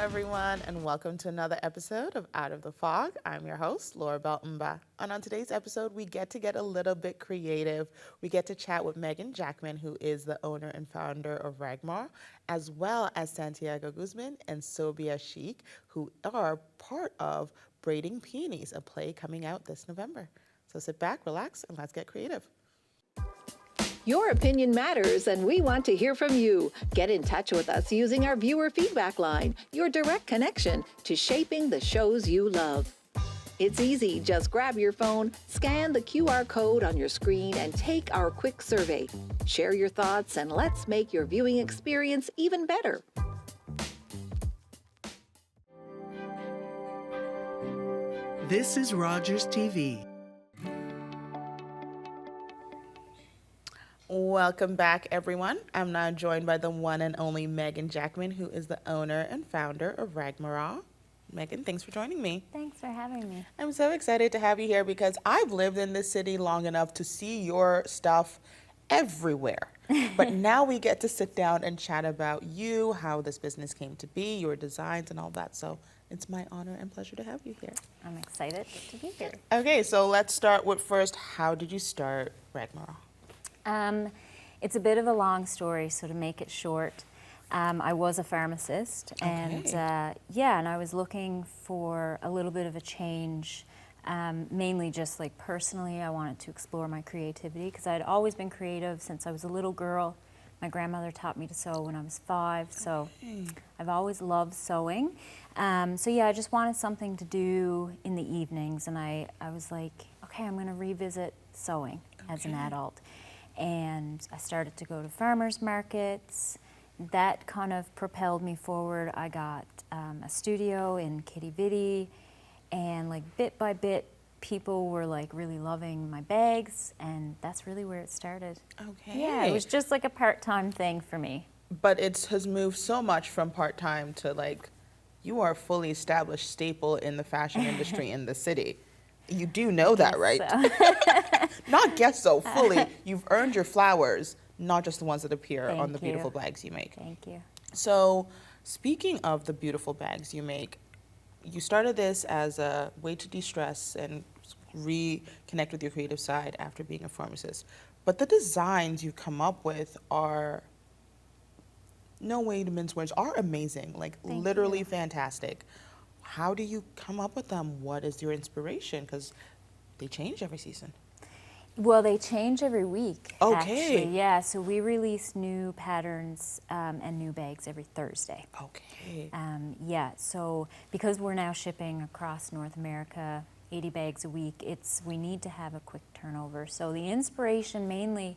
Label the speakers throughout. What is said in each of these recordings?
Speaker 1: everyone, and welcome to another episode of Out of the Fog. I'm your host, Laura Beltonba. And on today's episode, we get a little bit creative. We get to chat with Megan Jackman, who is the owner and founder of Ragmar, as well as Santiago Guzman and Sobia Sheik, who are part of Braiding Peonies, a play coming out this November. So sit back, relax, and let's get creative.
Speaker 2: Your opinion matters, and we want to hear from you. Get in touch with us using our viewer feedback line, your direct connection to shaping the shows you love. It's easy. Just grab your phone, scan the QR code on your screen, and take our quick survey. Share your thoughts, and let's make your viewing experience even better.
Speaker 3: This is Rogers TV.
Speaker 1: Welcome back, everyone. I'm now joined by the one and only Megan Jackman, who is the owner and founder of Ragmar. Megan, thanks for joining me.
Speaker 4: Thanks for having me.
Speaker 1: I'm so excited to have you here because I've lived in this city long enough to see your stuff everywhere. But now we get to sit down and chat about you, how this business came to be, your designs and all that. So it's my honor and pleasure to have you here.
Speaker 4: I'm excited to be here.
Speaker 1: Okay, so let's start with first, how did you start Ragmar?
Speaker 4: It's a bit of a long story, so to make it short, I was a pharmacist, and and I was looking for a little bit of a change, mainly just like personally. I wanted to explore my creativity because I'd always been creative since I was a little girl. My grandmother taught me to sew when I was 5, so I've always loved sewing. I just wanted something to do in the evenings, and I was like, okay, I'm going to revisit sewing as an adult. And I started to go to farmers markets. That kind of propelled me forward. I got a studio in Kitty Vitty, and like bit by bit, people were like really loving my bags, and that's really where it started.
Speaker 1: Okay.
Speaker 4: Yeah, it was just like a part-time thing for me.
Speaker 1: But it has moved so much from part-time to like, you are a fully established staple in the fashion industry in the city. You do know that, right?
Speaker 4: So.
Speaker 1: Not guess so, fully. You've earned your flowers, not just the ones that appear on the
Speaker 4: Thank you.
Speaker 1: beautiful bags you make.
Speaker 4: Thank you.
Speaker 1: So, speaking of the beautiful bags you make, you started this as a way to de-stress and reconnect with your creative side after being a pharmacist. But the designs you've come up with are, no way to mince words, are amazing, like
Speaker 4: Thank
Speaker 1: literally
Speaker 4: you.
Speaker 1: fantastic. How do you come up with them? What is your inspiration? Because they change every season.
Speaker 4: Well, they change every week.
Speaker 1: Okay.
Speaker 4: Actually, yeah. So we release new patterns and new bags every Thursday.
Speaker 1: Okay.
Speaker 4: So because we're now shipping across North America, 80 bags a week, we need to have a quick turnover. So the inspiration mainly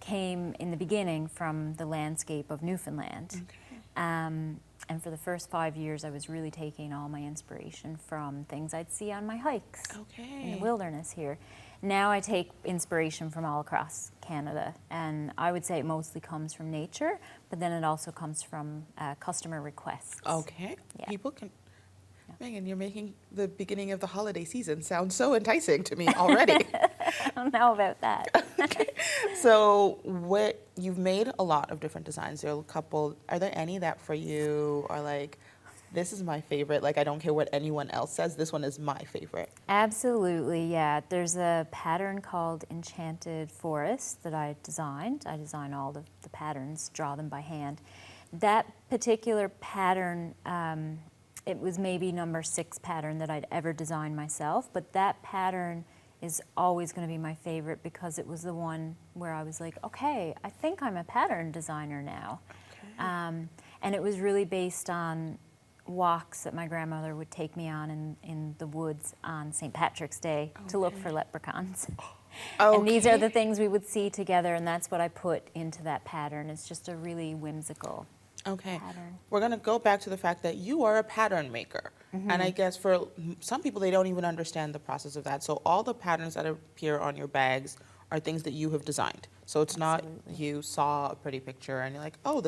Speaker 4: came in the beginning from the landscape of Newfoundland.
Speaker 1: Okay.
Speaker 4: And for the first 5 years, I was really taking all my inspiration from things I'd see on my hikes in the wilderness here. Now I take inspiration from all across Canada, and I would say it mostly comes from nature, but then it also comes from customer requests.
Speaker 1: Okay.
Speaker 4: Yeah.
Speaker 1: People can. Megan, you're making the beginning of the holiday season sound so enticing to me already.
Speaker 4: I don't know about that.
Speaker 1: Okay. So you've made a lot of different designs. There are a couple. Are there any that for you are like, this is my favorite, like I don't care what anyone else says, this one is my favorite?
Speaker 4: Absolutely, yeah. There's a pattern called Enchanted Forest that I designed. I design all the patterns, draw them by hand. That particular pattern, it was maybe number 6 pattern that I'd ever designed myself, but that pattern is always going to be my favorite because it was the one where I was like, okay, I think I'm a pattern designer now. Okay. And it was really based on walks that my grandmother would take me on in the woods on St. Patrick's Day to look for leprechauns.
Speaker 1: Okay.
Speaker 4: And these are the things we would see together, and that's what I put into that pattern. It's just a really whimsical pattern.
Speaker 1: We're going to go back to the fact that you are a pattern maker. And I guess for some people, they don't even understand the process of that. So all the patterns that appear on your bags are things that you have designed. So it's not you saw a pretty picture and you're like, oh,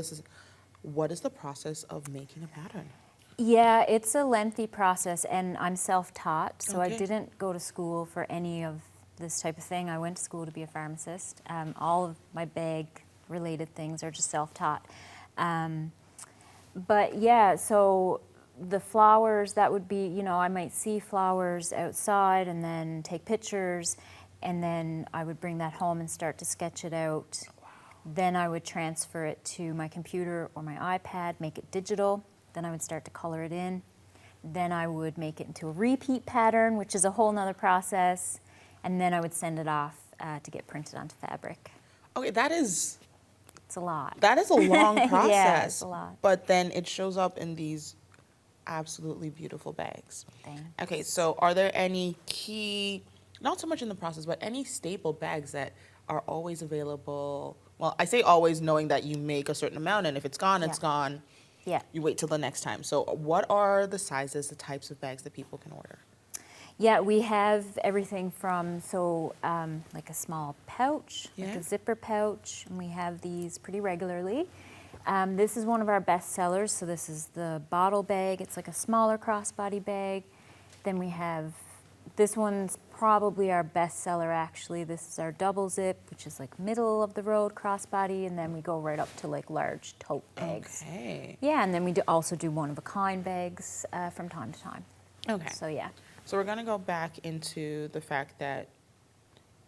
Speaker 1: what is the process of making a pattern?
Speaker 4: Yeah, it's a lengthy process, and I'm self-taught, so I didn't go to school for any of this type of thing. I went to school to be a pharmacist. All of my bag-related things are just self-taught. But yeah, so the flowers, that would be, you know, I might see flowers outside and then take pictures, and then I would bring that home and start to sketch it out.
Speaker 1: Wow.
Speaker 4: Then I would transfer it to my computer or my iPad, make it digital. Then I would start to color it in. Then I would make it into a repeat pattern, which is a whole nother process. And then I would send it off to get printed onto fabric.
Speaker 1: Okay,
Speaker 4: It's a lot.
Speaker 1: that is a long process.
Speaker 4: Yeah, it's a lot.
Speaker 1: But then it shows up in these absolutely beautiful bags.
Speaker 4: Thanks.
Speaker 1: Okay, so are there any key, not so much in the process, but any staple bags that are always available? Well, I say always, knowing that you make a certain amount, and if it's gone, it's
Speaker 4: Yeah.
Speaker 1: gone.
Speaker 4: Yeah.
Speaker 1: You wait till the next time. So what are the sizes, the types of bags that people can order?
Speaker 4: Yeah, we have everything from, like a small pouch, like
Speaker 1: Yeah.
Speaker 4: a zipper pouch, and we have these pretty regularly. This is one of our best sellers, so this is the bottle bag. It's like a smaller crossbody bag. Then we have, this one's probably our best seller actually. This is our double zip, which is like middle of the road crossbody, and then we go right up to like large tote bags.
Speaker 1: Okay.
Speaker 4: Yeah, and then we also do one-of-a-kind bags from time to time.
Speaker 1: Okay.
Speaker 4: So yeah.
Speaker 1: So we're gonna go back into the fact that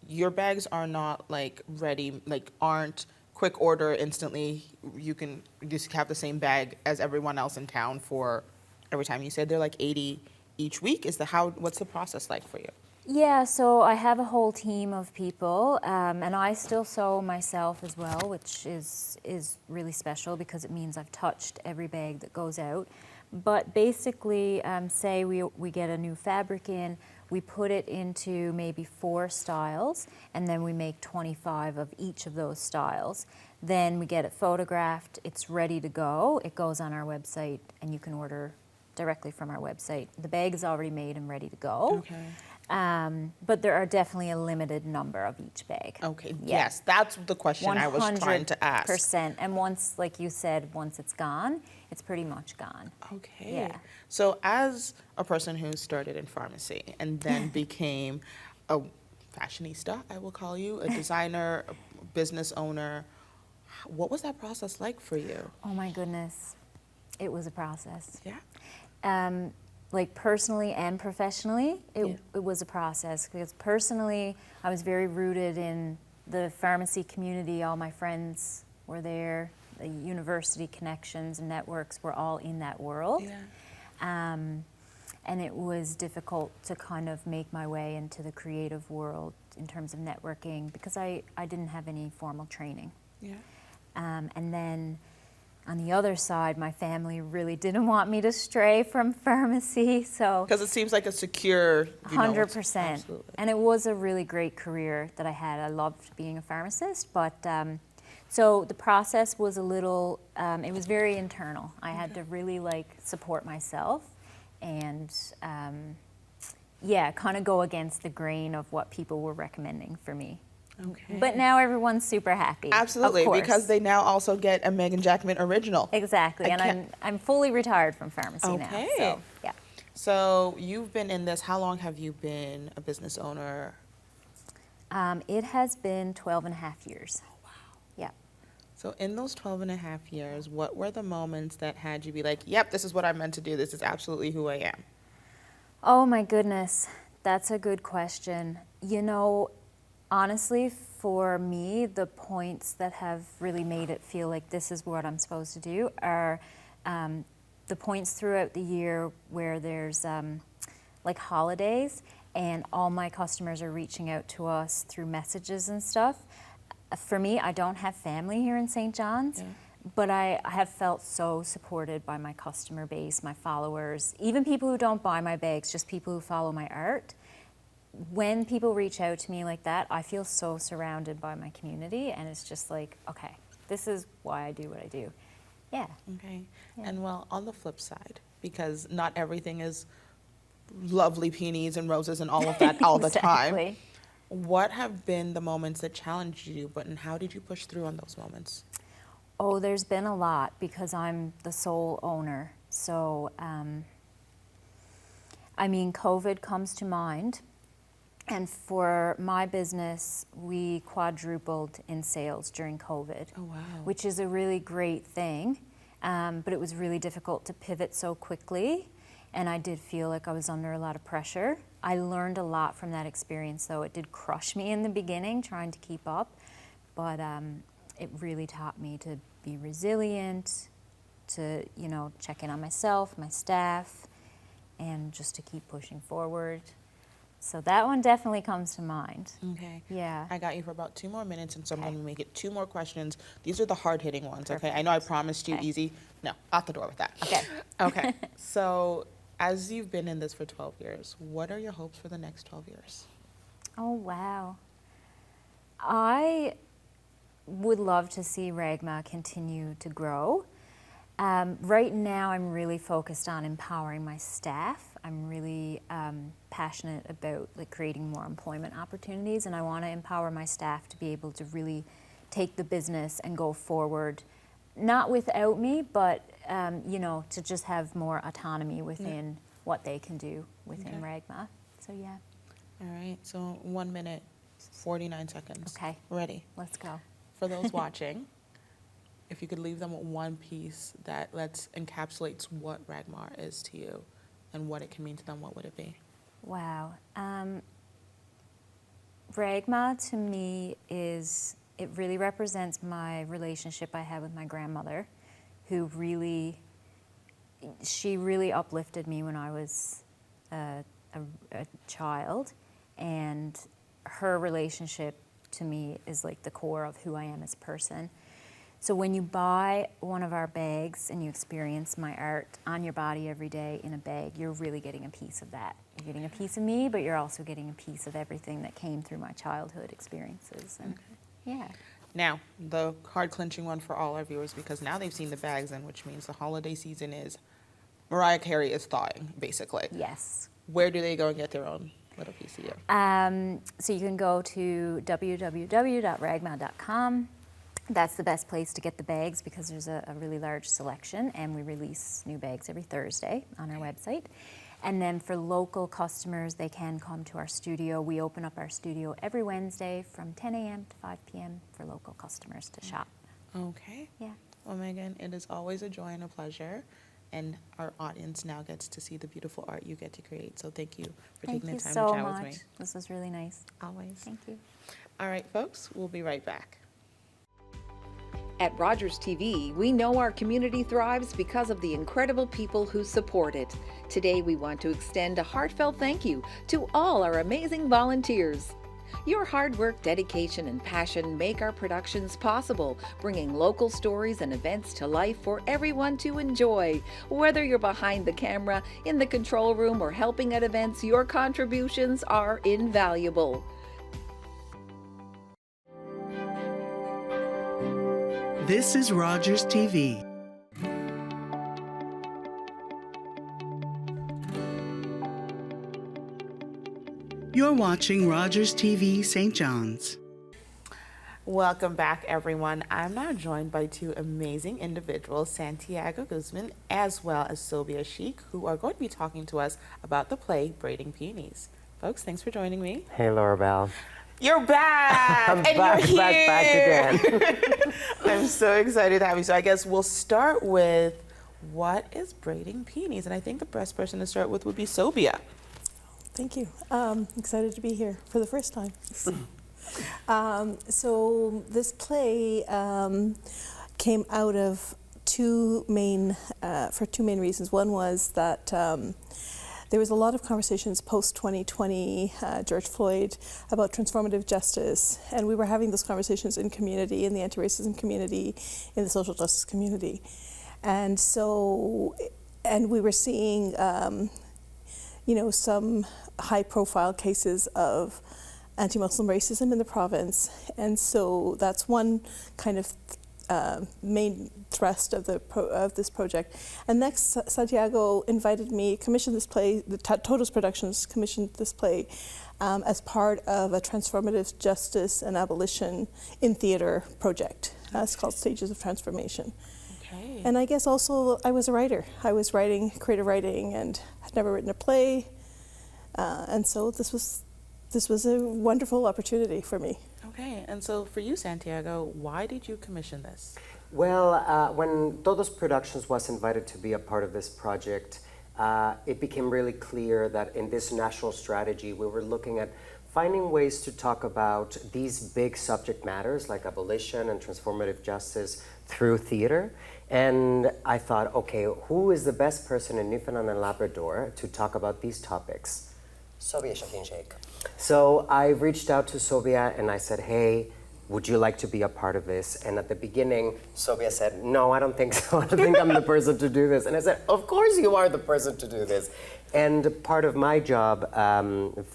Speaker 1: your bags are not like ready, like aren't quick order instantly. You can just have the same bag as everyone else in town for every time. You said they're like 80 each week. What's the process like for you?
Speaker 4: Yeah, so I have a whole team of people, and I still sew myself as well, which is really special because it means I've touched every bag that goes out. But basically, say we get a new fabric in, we put it into maybe 4 styles, and then we make 25 of each of those styles. Then we get it photographed, it's ready to go, it goes on our website, and you can order directly from our website. The bag is already made and ready to go.
Speaker 1: Okay.
Speaker 4: But there are definitely a limited number of each bag.
Speaker 1: Okay.
Speaker 4: Yeah.
Speaker 1: Yes, that's the question I was trying to ask.
Speaker 4: 100%. And once, like you said, once it's gone, it's pretty much gone.
Speaker 1: Okay.
Speaker 4: Yeah.
Speaker 1: So as a person who started in pharmacy and then became a fashionista, I will call you, a designer, a business owner, what was that process like for you?
Speaker 4: Oh my goodness. It was a process.
Speaker 1: Yeah.
Speaker 4: Like personally and professionally, it was a process because personally, I was very rooted in the pharmacy community. All my friends were there. The university connections and networks were all in that world.
Speaker 1: Yeah.
Speaker 4: And it was difficult to kind of make my way into the creative world in terms of networking because I didn't have any formal training.
Speaker 1: Yeah.
Speaker 4: And then on the other side, my family really didn't want me to stray from pharmacy, so
Speaker 1: Because it seems like a secure,
Speaker 4: 100%.
Speaker 1: Absolutely.
Speaker 4: And it was a really great career that I had. I loved being a pharmacist, but so the process was a little, it was very internal. I had to really like support myself and kind of go against the grain of what people were recommending for me.
Speaker 1: Okay.
Speaker 4: But now everyone's super happy.
Speaker 1: Absolutely,
Speaker 4: of course.
Speaker 1: because they now also get a Megan Jackman original.
Speaker 4: Exactly, and I'm fully retired from pharmacy now.
Speaker 1: Okay.
Speaker 4: So yeah.
Speaker 1: So you've been in this, how long have you been a business owner?
Speaker 4: It has been 12 and a half years.
Speaker 1: Oh, wow.
Speaker 4: Yeah.
Speaker 1: So in those 12 and a half years, what were the moments that had you be like, yep, this is what I'm meant to do. This is absolutely who I am?
Speaker 4: Oh my goodness, that's a good question. You know, honestly, for me, the points that have really made it feel like this is what I'm supposed to do are the points throughout the year where there's like holidays and all my customers are reaching out to us through messages and stuff. For me, I don't have family here in St. John's, but I have felt so supported by my customer base, my followers, even people who don't buy my bags, just people who follow my art. When people reach out to me like that, I feel so surrounded by my community, and it's just like, okay, this is why I do what I do. Yeah.
Speaker 1: Okay.
Speaker 4: Yeah.
Speaker 1: And well, on the flip side, because not everything is lovely peonies and roses and all of that all the time.
Speaker 4: Exactly.
Speaker 1: What have been the moments that challenged you, and how did you push through on those moments?
Speaker 4: Oh, there's been a lot because I'm the sole owner. So, I mean, COVID comes to mind. And for my business, we quadrupled in sales during COVID,
Speaker 1: Oh, wow.
Speaker 4: which is a really great thing. but it was really difficult to pivot so quickly, and I did feel like I was under a lot of pressure. I learned a lot from that experience, though. It did crush me in the beginning, trying to keep up, but it really taught me to be resilient, to, you know, check in on myself, my staff, and just to keep pushing forward. So that one definitely comes to mind.
Speaker 1: Okay.
Speaker 4: Yeah.
Speaker 1: I got you for about 2 more minutes, and so I'm going to make it 2 more questions. These are the hard-hitting ones, okay? I know I promised you
Speaker 4: Okay.
Speaker 1: easy. No, out the door with that.
Speaker 4: Okay.
Speaker 1: Okay. So as you've been in this for 12 years, what are your hopes for the next 12 years?
Speaker 4: Oh, wow. I would love to see Ragma continue to grow. Right now, I'm really focused on empowering my staff. I'm really passionate about like creating more employment opportunities, and I want to empower my staff to be able to really take the business and go forward, not without me, but you know, to just have more autonomy within what they can do within Ragma. So yeah.
Speaker 1: All right. So 1 minute, 49 seconds.
Speaker 4: Okay.
Speaker 1: Ready?
Speaker 4: Let's go.
Speaker 1: For those watching, if you could leave them with one piece that encapsulates what Ragmar is to you and what it can mean to them, what would it be?
Speaker 4: Wow. Ragma to me it really represents my relationship I had with my grandmother, who she really uplifted me when I was a child, and her relationship to me is like the core of who I am as a person. So when you buy one of our bags and you experience my art on your body every day in a bag, you're really getting a piece of that. You're getting a piece of me, but you're also getting a piece of everything that came through my childhood experiences. And yeah.
Speaker 1: Now, the hard clinching one for all our viewers, because now they've seen the bags in, which means the holiday season is, Mariah Carey is thawing, basically.
Speaker 4: Yes.
Speaker 1: Where do they go and get their own little piece of you?
Speaker 4: So you can go to www.ragma.com. That's the best place to get the bags because there's a really large selection, and we release new bags every Thursday on our website. And then for local customers, they can come to our studio. We open up our studio every Wednesday from 10 a.m. to 5 p.m. for local customers to shop.
Speaker 1: Okay.
Speaker 4: Yeah.
Speaker 1: Well, Megan, it is always a joy and a pleasure. And our audience now gets to see the beautiful art you get to create. So thank you for taking the time to chat with me.
Speaker 4: This was really nice.
Speaker 1: Always.
Speaker 4: Thank you.
Speaker 1: All right, folks, we'll be right back.
Speaker 2: At Rogers TV, we know our community thrives because of the incredible people who support it. Today, we want to extend a heartfelt thank you to all our amazing volunteers. Your hard work, dedication, and passion make our productions possible, bringing local stories and events to life for everyone to enjoy. Whether you're behind the camera, in the control room, or helping at events, your contributions are invaluable.
Speaker 3: This is Rogers TV. You're watching Rogers TV St. John's.
Speaker 1: Welcome back, everyone. I'm now joined by two amazing individuals, Santiago Guzman as well as Sylvia Sheik, who are going to be talking to us about the play Braiding Peonies. Folks, thanks for joining me.
Speaker 5: Hey, Laura Bell.
Speaker 1: You're back!
Speaker 5: I'm
Speaker 1: and
Speaker 5: back,
Speaker 1: you're
Speaker 5: back
Speaker 1: here.
Speaker 5: again.
Speaker 1: I'm so excited to have you. So I guess we'll start with what is braiding peonies? And I think the best person to start with would be Sylvia.
Speaker 6: Thank you. Excited to be here for the first time. So this play came out of two main reasons. One was that there was a lot of conversations post-2020, George Floyd, about transformative justice, and we were having those conversations in community, in the anti-racism community, in the social justice community. And we were seeing, some high-profile cases of anti-Muslim racism in the province, and so that's one kind of main thrust of this project. And next, Santiago invited me, commissioned this play, the Todos Productions commissioned this play as part of a transformative justice and abolition in theater project. It's called Stages of Transformation.
Speaker 1: Okay.
Speaker 6: And I guess also I was a writer. I was writing, creative writing, and had never written a play. And so this was a wonderful opportunity for me.
Speaker 1: Okay, and so for you, Santiago, why did you commission this?
Speaker 5: Well, when Todos Productions was invited to be a part of this project, it became really clear that in this national strategy, we were looking at finding ways to talk about these big subject matters like abolition and transformative justice through theater. And I thought, okay, who is the best person in Newfoundland and Labrador to talk about these topics?
Speaker 7: Sylvia Shakin Sheikh.
Speaker 5: So I reached out to Sylvia and I said, hey, would you like to be a part of this? And at the beginning, Sylvia said, no, I don't think so. I don't think I'm the person to do this. And I said, of course you are the person to do this. And part of my job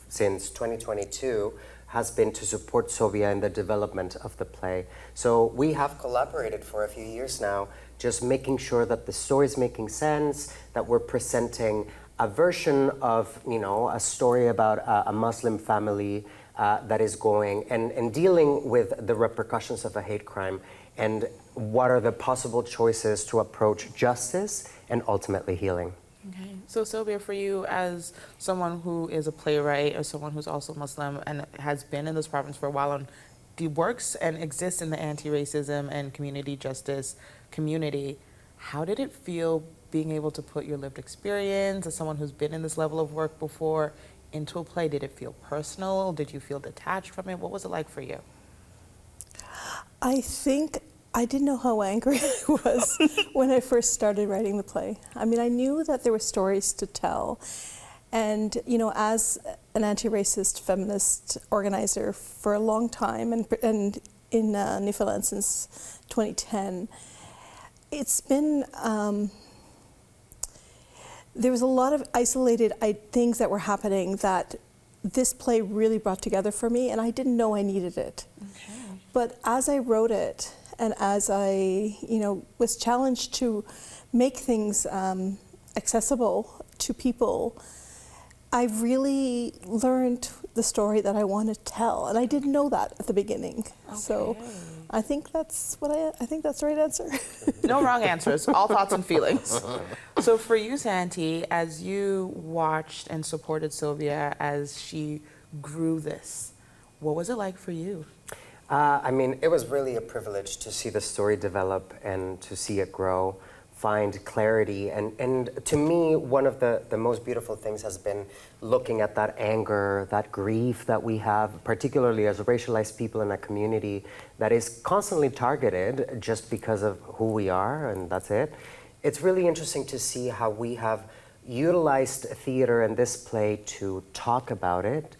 Speaker 5: since 2022 has been to support Sylvia in the development of the play. So we have collaborated for a few years now, just making sure that the story is making sense, that we're presenting a version of, a story about a Muslim family that is going and dealing with the repercussions of a hate crime and what are the possible choices to approach justice and ultimately healing.
Speaker 1: Okay. So Sylvia, for you as someone who is a playwright or someone who's also Muslim and has been in this province for a while and works and exists in the anti-racism and community justice community, how did it feel being able to put your lived experience as someone who's been in this level of work before into a play? Did it feel personal? Did you feel detached from it? What was it like for you?
Speaker 6: I think I didn't know how angry I was when I first started writing the play. I mean, I knew that there were stories to tell. And, as an anti-racist feminist organizer for a long time and in Newfoundland since 2010, it's been, there was a lot of isolated things that were happening that this play really brought together for me, and I didn't know I needed it. Okay. But as I wrote it, and as I, was challenged to make things accessible to people, I really learned the story that I want to tell, and I didn't know that at the beginning. Okay. So I think that's the right answer.
Speaker 1: No wrong answers, all thoughts and feelings. So for you, Santi, as you watched and supported Sylvia as she grew this, what was it like for you?
Speaker 5: It was really a privilege to see the story develop and to see it grow, find clarity. And to me, one of the most beautiful things has been looking at that anger, that grief that we have, particularly as racialized people in a community that is constantly targeted just because of who we are, and that's it. It's really interesting to see how we have utilized theater and this play to talk about it,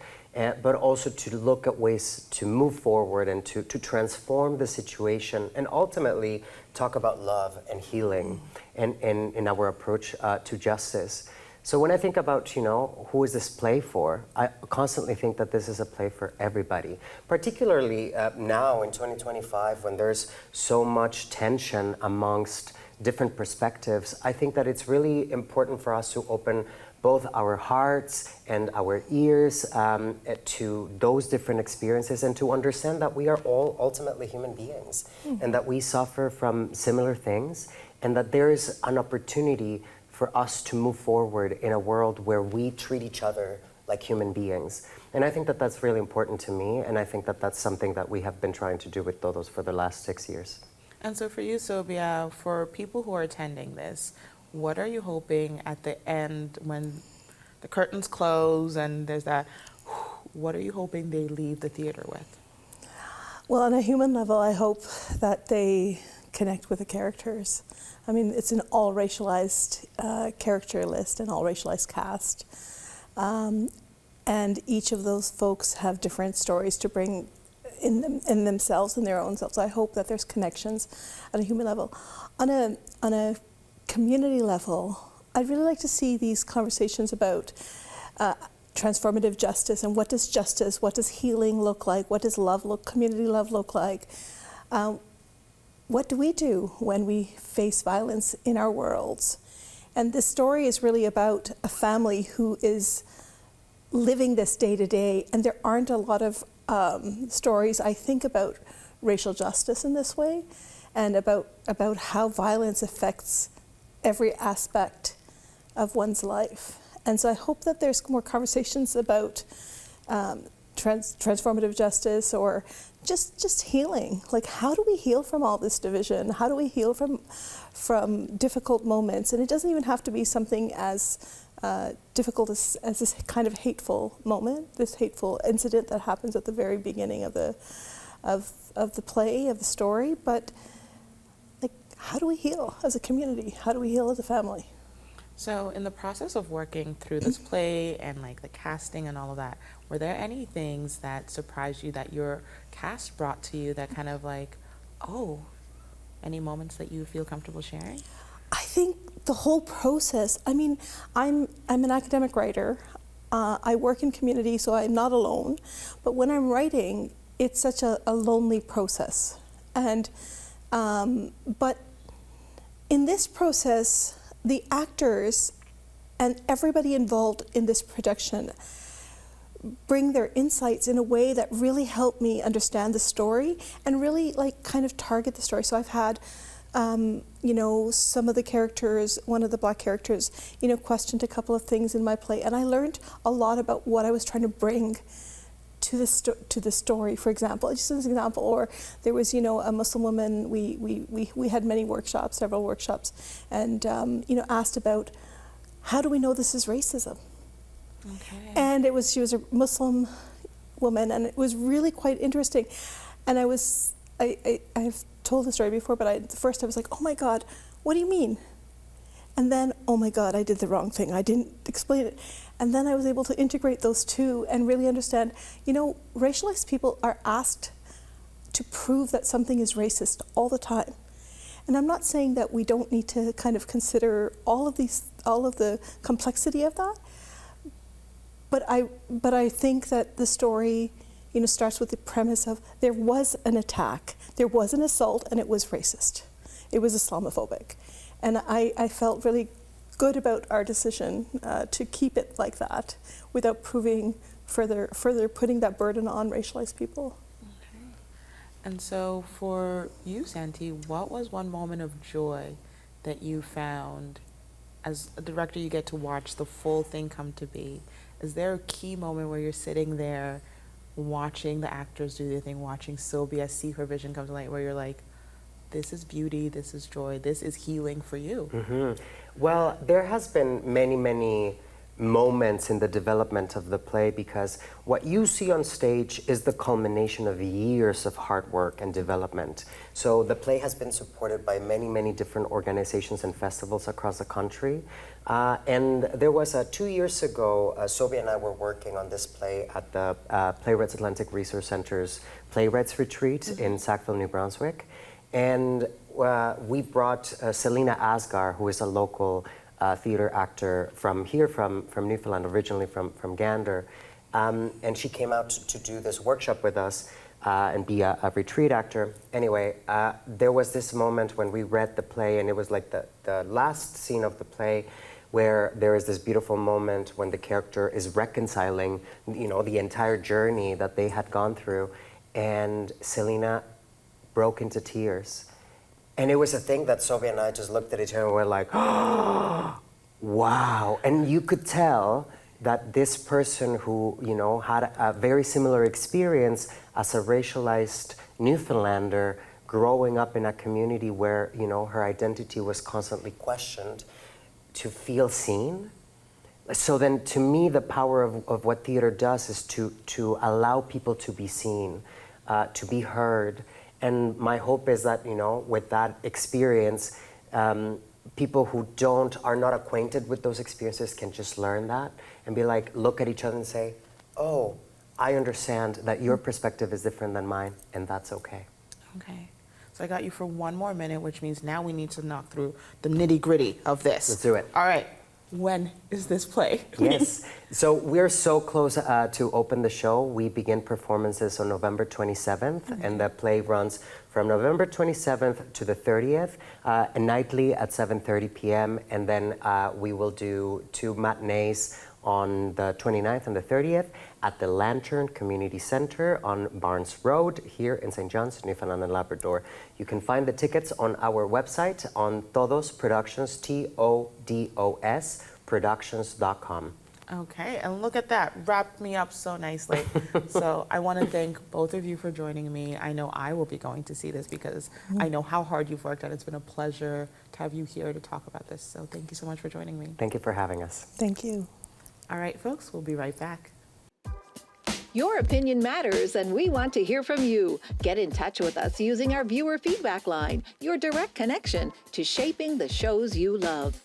Speaker 5: but also to look at ways to move forward and to transform the situation and ultimately talk about love and healing and in our approach to justice. So when I think about, who is this play for, I constantly think that this is a play for everybody, particularly now in 2025 when there's so much tension amongst different perspectives. I think that it's really important for us to open both our hearts and our ears to those different experiences and to understand that we are all ultimately human beings and that we suffer from similar things and that there is an opportunity for us to move forward in a world where we treat each other like human beings. And I think that that's really important to me, and I think that that's something that we have been trying to do with Todos for the last 6 years.
Speaker 1: And so for you, Sylvia, for people who are attending this, what are you hoping at the end when the curtains close and there's that, what are you hoping they leave the theater with?
Speaker 6: Well, on a human level, I hope that they connect with the characters. I mean, it's an all racialized character list, an all racialized cast. And each of those folks have different stories to bring in themselves, in their own selves. I hope that there's connections at a human level. On a community level, I'd really like to see these conversations about transformative justice and what does healing look like, what does community love look like. What do we do when we face violence in our worlds? And this story is really about a family who is living this day to day, and there aren't a lot of stories, I think, about racial justice in this way, and about how violence affects every aspect of one's life. And so I hope that there's more conversations about transformative justice, or just healing. Like, how do we heal from all this division? How do we heal from difficult moments? And it doesn't even have to be something as difficult as this kind of hateful moment, this hateful incident that happens at the very beginning of the play, of the story. But like, how do we heal as a community? How do we heal as a family?
Speaker 1: So in the process of working through this play and like the casting and all of that, were there any things that surprised you that your cast brought to you that kind of like, oh, any moments that you feel comfortable sharing?
Speaker 6: I think the whole process, I mean, I'm an academic writer. I work in community, so I'm not alone. But when I'm writing, it's such a lonely process. And, but in this process, the actors and everybody involved in this production bring their insights in a way that really helped me understand the story and really like kind of target the story. So I've had, you know, some of the characters, one of the Black characters, you know, questioned a couple of things in my play, and I learned a lot about what I was trying to bring to the story, for example, just as an example. Or there was, you know, a Muslim woman, we had many workshops, several workshops, and, you know, asked about, how do we know this is racism?
Speaker 1: Okay.
Speaker 6: And she was a Muslim woman, and it was really quite interesting. And I've told the story before, but at first I was like, oh my God, what do you mean? And then, oh my God, I did the wrong thing. I didn't explain it. And then I was able to integrate those two and really understand, you know, racialized people are asked to prove that something is racist all the time. And I'm not saying that we don't need to kind of consider all of the complexity of that, but I think that the story, you know, starts with the premise of there was an attack, there was an assault, and it was racist. It was Islamophobic. And I felt really good about our decision to keep it like that without proving further putting that burden on racialized people.
Speaker 1: Okay. And so for you, Santi, what was one moment of joy that you found? As a director, you get to watch the full thing come to be. Is there a key moment where you're sitting there watching the actors do their thing, watching Sylvia see her vision come to light, where you're like, this is beauty, this is joy, this is healing for you?
Speaker 5: Mm-hmm. Well, there has been many moments in the development of the play, because what you see on stage is the culmination of years of hard work and development. So the play has been supported by many different organizations and festivals across the country. And there was 2 years ago, Sophie and I were working on this play at the Playwrights Atlantic Resource Center's Playwrights Retreat in Sackville, New Brunswick. And we brought Selena Asgar, who is a local theater actor from here, from Newfoundland, originally from Gander. And she came out to do this workshop with us and be a retreat actor. Anyway, there was this moment when we read the play, and it was like the last scene of the play, where there is this beautiful moment when the character is reconciling, you know, the entire journey that they had gone through. And Selena broke into tears. And it was a thing that Sophie and I just looked at each other and were like, oh, wow. And you could tell that this person who, you know, had a very similar experience as a racialized Newfoundlander growing up in a community where, you know, her identity was constantly questioned, to feel seen. So then, to me, the power of what theater does is to allow people to be seen, to be heard. And my hope is that, you know, with that experience, people who are not acquainted with those experiences can just learn that and be like, look at each other and say, oh, I understand that your perspective is different than mine, and that's okay.
Speaker 1: Okay. So I got you for one more minute, which means now we need to knock through the nitty-gritty of this.
Speaker 5: Let's do it.
Speaker 1: All right. When is this play?
Speaker 5: Yes. So we're so close to open the show. We begin performances on November 27th, and the play runs from November 27th to the 30th, nightly at 7:30 p.m. And then we will do 2 matinees on the 29th and the 30th at the Lantern Community Center on Barnes Road here in St. John's, Newfoundland and Labrador. You can find the tickets on our website on Todos Productions, TODOS Productions.com.
Speaker 1: Okay, and look at that, wrapped me up so nicely. So I want to thank both of you for joining me. I know I will be going to see this because I know how hard you've worked, and it's been a pleasure to have you here to talk about this. So thank you so much for joining me.
Speaker 5: Thank you for having us.
Speaker 6: Thank you.
Speaker 1: All right, folks, we'll be right back.
Speaker 2: Your opinion matters, and we want to hear from you. Get in touch with us using our viewer feedback line, your direct connection to shaping the shows you love.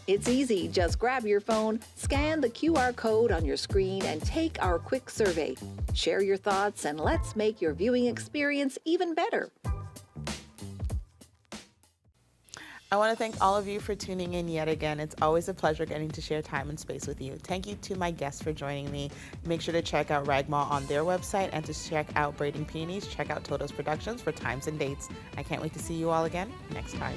Speaker 2: It's easy. Just grab your phone, scan the QR code on your screen, and take our quick survey. Share your thoughts, and let's make your viewing experience even better.
Speaker 1: I want to thank all of you for tuning in yet again. It's always a pleasure getting to share time and space with you. Thank you to my guests for joining me. Make sure to check out Ragmaw on their website, and to check out Braiding Peonies, check out Toto's Productions for times and dates. I can't wait to see you all again next time.